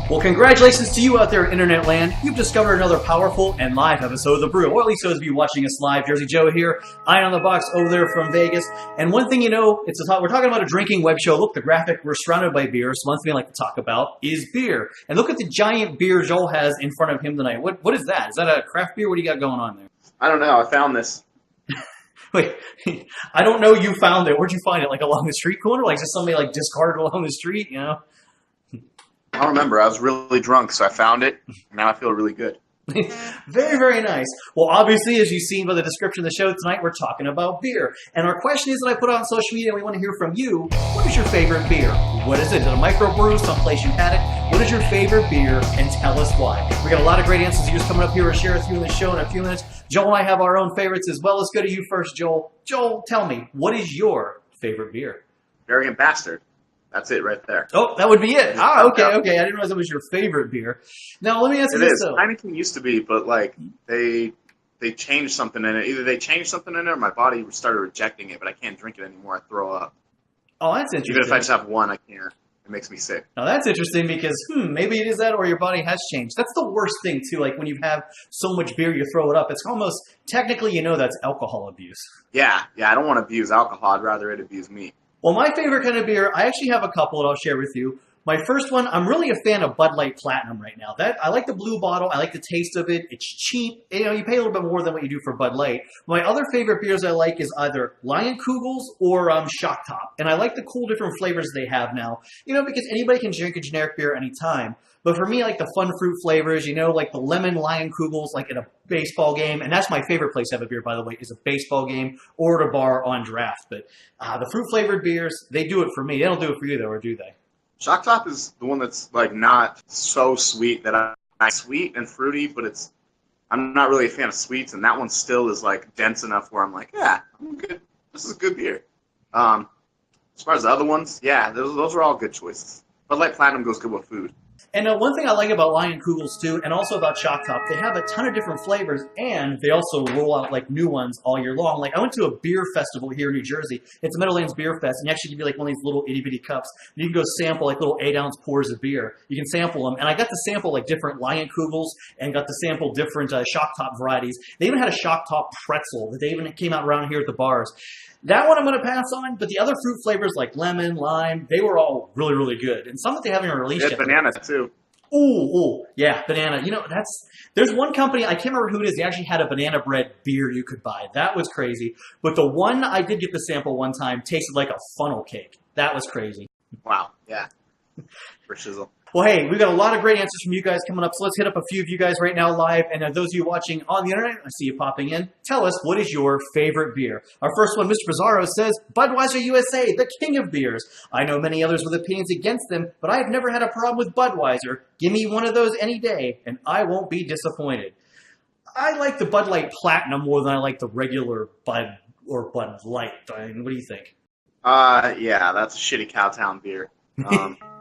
Well, congratulations to you out there in internet land. You've discovered another powerful and live episode of The Brew, or at least those of you watching us live. Jersey Joe here, Eye on the Box over there from Vegas. And one thing you know, we're talking about a drinking web show. Look, the graphic, we're surrounded by beer. So one thing I like to talk about is beer. And look at the giant beer Joel has in front of him tonight. What is that? Is that a craft beer? What do you got going on there? I don't know. I found this. Wait, I don't know you found it. Where'd you find it? Like along the street corner? Like just somebody like discarded along the street, you know? I don't remember. I was really drunk, so I found it. Now I feel really good. Very, very nice. Well, obviously, as you've seen by the description of the show tonight, we're talking about beer. And our question is that I put on social media, and we want to hear from you. What is your favorite beer? What is it? Is it a microbrew, someplace you had it? What is your favorite beer? And tell us why. We got a lot of great answers. You're just coming up here to share with you in the show in a few minutes. Joel and I have our own favorites as well. Let's go to you first, Joel. Joel, tell me, what is your favorite beer? Arrogant Bastard. That's it right there. Oh, that would be it. Okay. I didn't realize that was your favorite beer. Now, let me ask you this, though. Heineken used to be, but like they changed something in it. Either they changed something in it or my body started rejecting it, but I can't drink it anymore. I throw up. Oh, that's interesting. Even if I just have one, I can't. It makes me sick. Now, that's interesting because, maybe it is that or your body has changed. That's the worst thing, too. Like, when you have so much beer, you throw it up. It's almost, technically, that's alcohol abuse. Yeah, I don't want to abuse alcohol. I'd rather it abuse me. Well, my favorite kind of beer, I actually have a couple that I'll share with you. My first one, I'm really a fan of Bud Light Platinum right now. I like the blue bottle. I like the taste of it. It's cheap. You pay a little bit more than what you do for Bud Light. My other favorite beers I like is either Lion Kugels or Shock Top. And I like the cool different flavors they have now. Because anybody can drink a generic beer anytime. But for me, like the fun fruit flavors, like the lemon Lion Kugels, like at a baseball game. And that's my favorite place to have a beer, by the way, is a baseball game or at a bar on draft. But the fruit-flavored beers, they do it for me. They don't do it for you, though, or do they? Shock Top is the one that's like not so sweet that I'm sweet and fruity, but I'm not really a fan of sweets, and that one still is like dense enough where I'm like, yeah, I'm good. This is good beer. As far as the other ones, yeah, those are all good choices. But Light Platinum goes good with food. And one thing I like about Lion Kugels, too, and also about Shock Top, they have a ton of different flavors, and they also roll out, like, new ones all year long. Like, I went to a beer festival here in New Jersey. It's the Meadowlands Beer Fest, and they actually give you, like, one of these little itty-bitty cups. And you can go sample, like, little 8-ounce pours of beer. You can sample them. And I got to sample, like, different Lion Kugels and got to sample different Shock Top varieties. They even had a Shock Top pretzel that they even came out around here at the bars. That one I'm going to pass on, but the other fruit flavors like lemon, lime, they were all really, really good. And some that they haven't released yet. Banana, too. Ooh, yeah, banana. There's one company, I can't remember who it is, they actually had a banana bread beer you could buy. That was crazy. But the one I did get the sample one time tasted like a funnel cake. That was crazy. Wow, yeah. For shizzle. Well, hey, we've got a lot of great answers from you guys coming up, so let's hit up a few of you guys right now live. And those of you watching on the internet, I see you popping in. Tell us, what is your favorite beer? Our first one, Mr. Pizarro, says, Budweiser USA, the king of beers. I know many others with opinions against them, but I have never had a problem with Budweiser. Give me one of those any day, and I won't be disappointed. I like the Bud Light Platinum more than I like the regular Bud or Bud Light. I mean, what do you think? Yeah, that's a shitty Cowtown beer.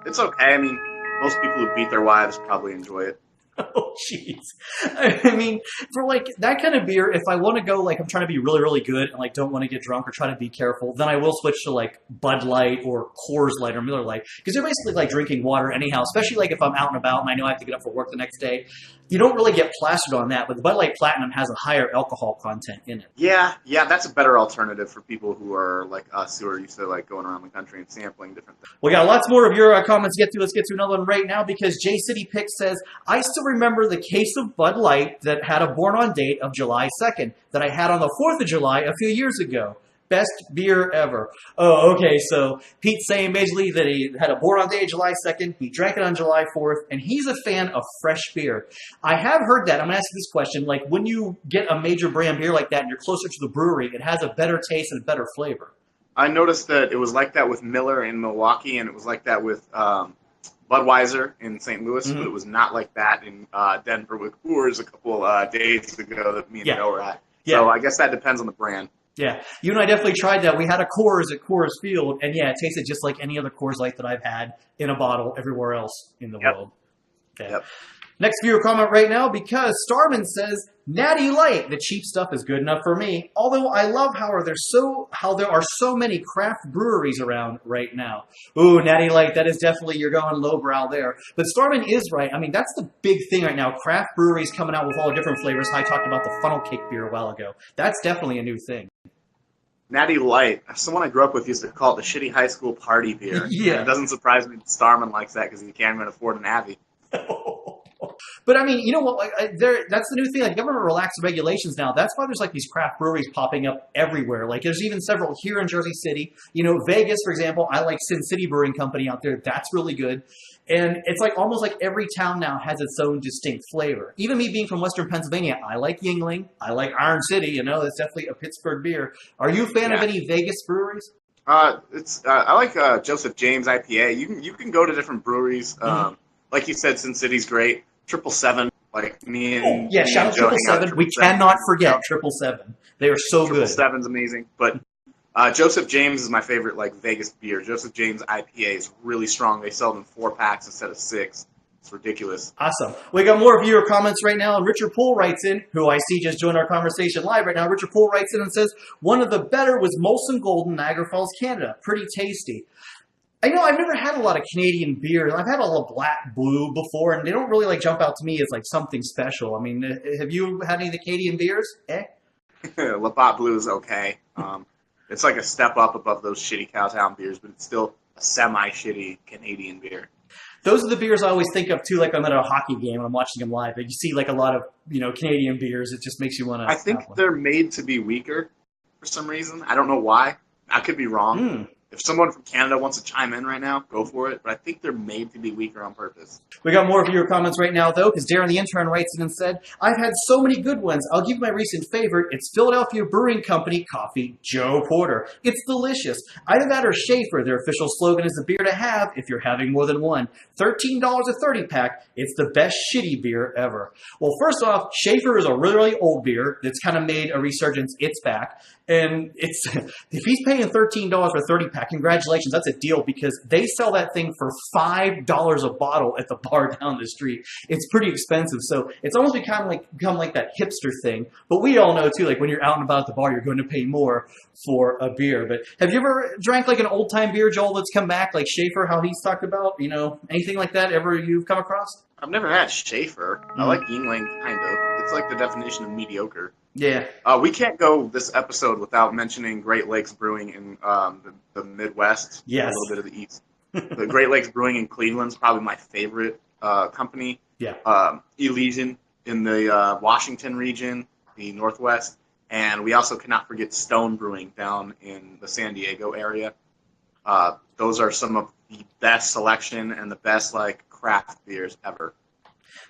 It's okay. I mean, most people who beat their wives probably enjoy it. Oh, jeez. I mean, for, like, that kind of beer, if I want to go, like, I'm trying to be really, really good and, like, don't want to get drunk or try to be careful, then I will switch to, like, Bud Light or Coors Light or Miller Light. Because they're basically like drinking water anyhow, especially, like, if I'm out and about and I know I have to get up for work the next day. You don't really get plastered on that, but the Bud Light Platinum has a higher alcohol content in it. Yeah, that's a better alternative for people who are like us, who are used to, like, going around the country and sampling different things. We got lots more of your comments to get to. Let's get to another one right now because J City Pick says, I still remember the case of Bud Light that had a born-on date of July 2nd that I had on the 4th of July a few years ago. Best beer ever. Oh, okay, so Pete's saying basically that he had a born-on date July 2nd, he drank it on July 4th, and he's a fan of fresh beer. I have heard that. I'm going to ask you this question. Like, when you get a major brand beer like that and you're closer to the brewery, it has a better taste and a better flavor. I noticed that it was like that with Miller in Milwaukee, and it was like that with Budweiser in St. Louis, but it was not like that in Denver with Coors a couple days ago that me and Joe were at. So I guess that depends on the brand. Yeah, you and I definitely tried that. We had a Coors at Coors Field, and yeah, it tasted just like any other Coors Light that I've had in a bottle everywhere else in the world. Okay. Yep. Next viewer comment right now, because Starman says, Natty Light, the cheap stuff is good enough for me. Although I love how there are so many craft breweries around right now. Ooh, Natty Light, that is definitely, you're going lowbrow there. But Starman is right. I mean, that's the big thing right now. Craft breweries coming out with all the different flavors. I talked about the funnel cake beer a while ago. That's definitely a new thing. Natty Light, someone I grew up with used to call it the shitty high school party beer. Yeah. And it doesn't surprise me that Starman likes that because he can't even afford an Abbey. But I mean, you know what? That's the new thing. Like, government relaxed regulations now. That's why there's like these craft breweries popping up everywhere. Like, there's even several here in Jersey City. You know, Vegas, for example. I like Sin City Brewing Company out there. That's really good. And it's like almost like every town now has its own distinct flavor. Even me being from Western Pennsylvania, I like Yuengling. I like Iron City. You know, it's definitely a Pittsburgh beer. Are you a fan of any Vegas breweries? I like Joseph James IPA. You can go to different breweries. Like you said, Sin City's great. 777, like me and shout out 777. We cannot forget 777. They are so good. 777's amazing, but Joseph James is my favorite like Vegas beer. Joseph James IPA is really strong. They sell them 4-packs instead of 6. It's ridiculous. Awesome. We got more viewer comments right now. And Richard Poole writes in, who I see just joined our conversation live right now. Richard Poole writes in and says, one of the better was Molson Golden, Niagara Falls, Canada. Pretty tasty. I know I've never had a lot of Canadian beer. I've had a La Black Blue before, and they don't really like jump out to me as like something special. I mean, have you had any of the Canadian beers? Labatt Blue is okay. It's like a step up above those shitty Cowtown beers, but it's still a semi-shitty Canadian beer. Those are the beers I always think of too, like I'm at a hockey game and I'm watching them live. Like you see like a lot of, you know, Canadian beers. It just makes you want to. I think they're made to be weaker for some reason. I don't know why. I could be wrong. If someone from Canada wants to chime in right now, go for it. But I think they're made to be weaker on purpose. We got more viewer comments right now, though, because Darren the intern writes in and said, I've had so many good ones. I'll give you my recent favorite. It's Philadelphia Brewing Company Coffee Joe Porter. It's delicious. Either that or Schaefer. Their official slogan is a beer to have if you're having more than one. $13 a 30-pack. It's the best shitty beer ever. Well, first off, Schaefer is a really, really old beer that's kind of made a resurgence. It's back. And it's if he's paying $13 for a 30-pack, congratulations, that's a deal because they sell that thing for $5 a bottle at the bar down the street. It's pretty expensive, so it's almost become like that hipster thing. But we all know, too, like when you're out and about at the bar, you're going to pay more for a beer. But have you ever drank like an old-time beer, Joel, that's come back, like Schaefer, how he's talked about? You know, anything like that ever you've come across? I've never had Schaefer. I like Yuengling, kind of. It's like the definition of mediocre. Yeah. We can't go this episode without mentioning Great Lakes Brewing in the Midwest. Yes. A little bit of the East. The Great Lakes Brewing in Cleveland is probably my favorite company. Yeah. Elysian in the Washington region, the Northwest. And we also cannot forget Stone Brewing down in the San Diego area. Those are some of the best selection and the best like craft beers ever.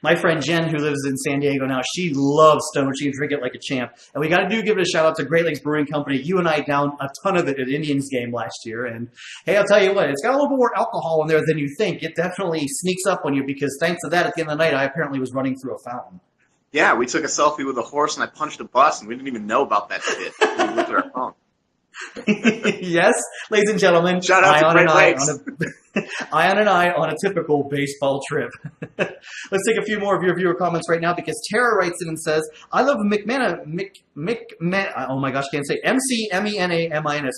My friend Jen, who lives in San Diego now, she loves Stone. She can drink it like a champ. And we got to give it a shout out to Great Lakes Brewing Company. You and I downed a ton of it at Indians game last year. And hey, I'll tell you what, it's got a little bit more alcohol in there than you think. It definitely sneaks up on you because thanks to that, at the end of the night, I apparently was running through a fountain. Yeah, we took a selfie with a horse and I punched a bus and we didn't even know about that shit. We looked at our phone. Yes, ladies and gentlemen, shout out to Great Lakes. Ion and I on a typical baseball trip. Let's take a few more of your viewer comments right now because Tara writes in and says, I love oh my gosh, can't say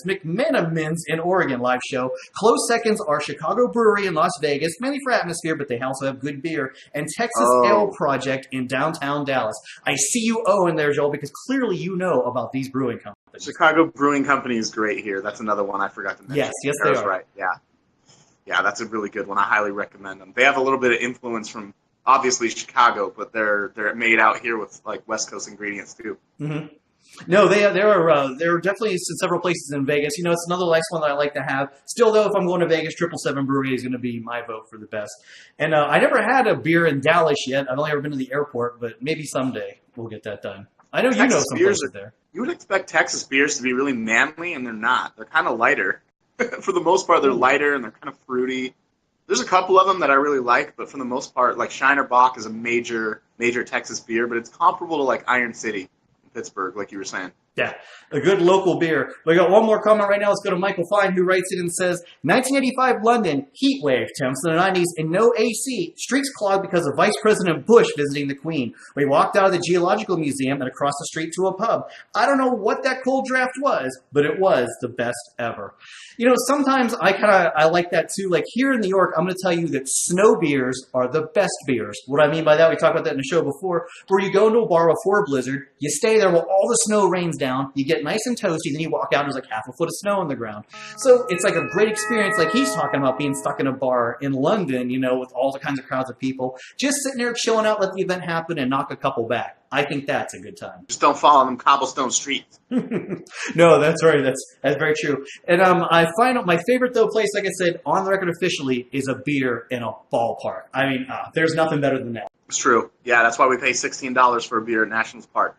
McMenamins in Oregon live show. Close seconds are Chicago Brewery in Las Vegas, mainly for atmosphere, but they also have good beer, and Texas Ale Project in downtown Dallas. I see you in there, Joel, because clearly you know about these brewing companies. Chicago Brewing Company is great here. That's another one I forgot to mention. Yes, they are. Right, yeah. Yeah, that's a really good one. I highly recommend them. They have a little bit of influence from, obviously, Chicago, but they're made out here with, like, West Coast ingredients, too. Mm-hmm. No, there are definitely several places in Vegas. You know, it's another nice one that I like to have. Still, though, if I'm going to Vegas, 777 Brewery is going to be my vote for the best. And I never had a beer in Dallas yet. I've only ever been to the airport, but maybe someday we'll get that done. I know you know some places there. You would expect Texas beers to be really manly, and they're not. They're kind of lighter. For the most part, they're lighter and they're kind of fruity. There's a couple of them that I really like, but for the most part, like Shiner Bock is a major Texas beer, but it's comparable to like Iron City in Pittsburgh, like you were saying. Yeah, a good local beer. We got one more comment right now. Let's go to Michael Fine, who writes it and says, 1985 London, heat wave, temps in the 90s, and no AC. Streets clogged because of Vice President Bush visiting the Queen. We walked out of the Geological Museum and across the street to a pub. I don't know what that cold draft was, but it was the best ever. You know, sometimes I like that too. Like here in New York, I'm going to tell you that snow beers are the best beers. What I mean by that, we talked about that in the show before, where you go into a bar before a blizzard, you stay there while all the snow rains down, you get nice and toasty, then you walk out and there's like half a foot of snow on the ground. So it's like a great experience, like he's talking about being stuck in a bar in London, you know, with all the kinds of crowds of people, just sitting there chilling out, let the event happen and knock a couple back. I think that's a good time. Just don't fall on them cobblestone streets. No, that's right. That's very true. And I find out my favorite though place, like I said, on the record officially, is a beer in a ballpark. I mean, there's nothing better than that. It's true. Yeah, that's why we pay $16 for a beer at Nationals Park.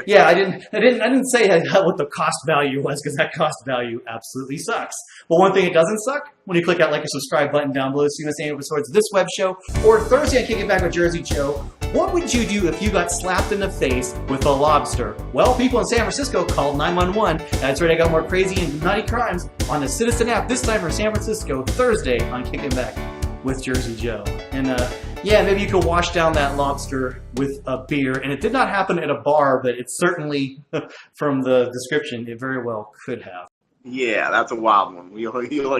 Yeah, I didn't say what the cost value was, because that cost value absolutely sucks. But one thing it doesn't suck, when you click that like or subscribe button down below to see any episodes of this web show, or Thursday on Kicking Back with Jersey Joe, what would you do if you got slapped in the face with a lobster? Well, people in San Francisco called 911. That's right, I got more crazy and nutty crimes on the Citizen app, this time for San Francisco, Thursday on Kicking Back with Jersey Joe. And yeah, maybe you could wash down that lobster with a beer. And it did not happen at a bar, but it's certainly, from the description, it very well could have. Yeah, that's a wild one. You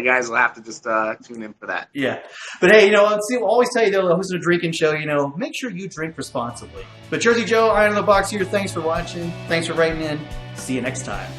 guys will have to just tune in for that. Yeah. But hey, you know, we'll always tell you, though, hosting a drinking show, you know, make sure you drink responsibly. But Jersey Joe, Iron in the Box here. Thanks for watching. Thanks for writing in. See you next time.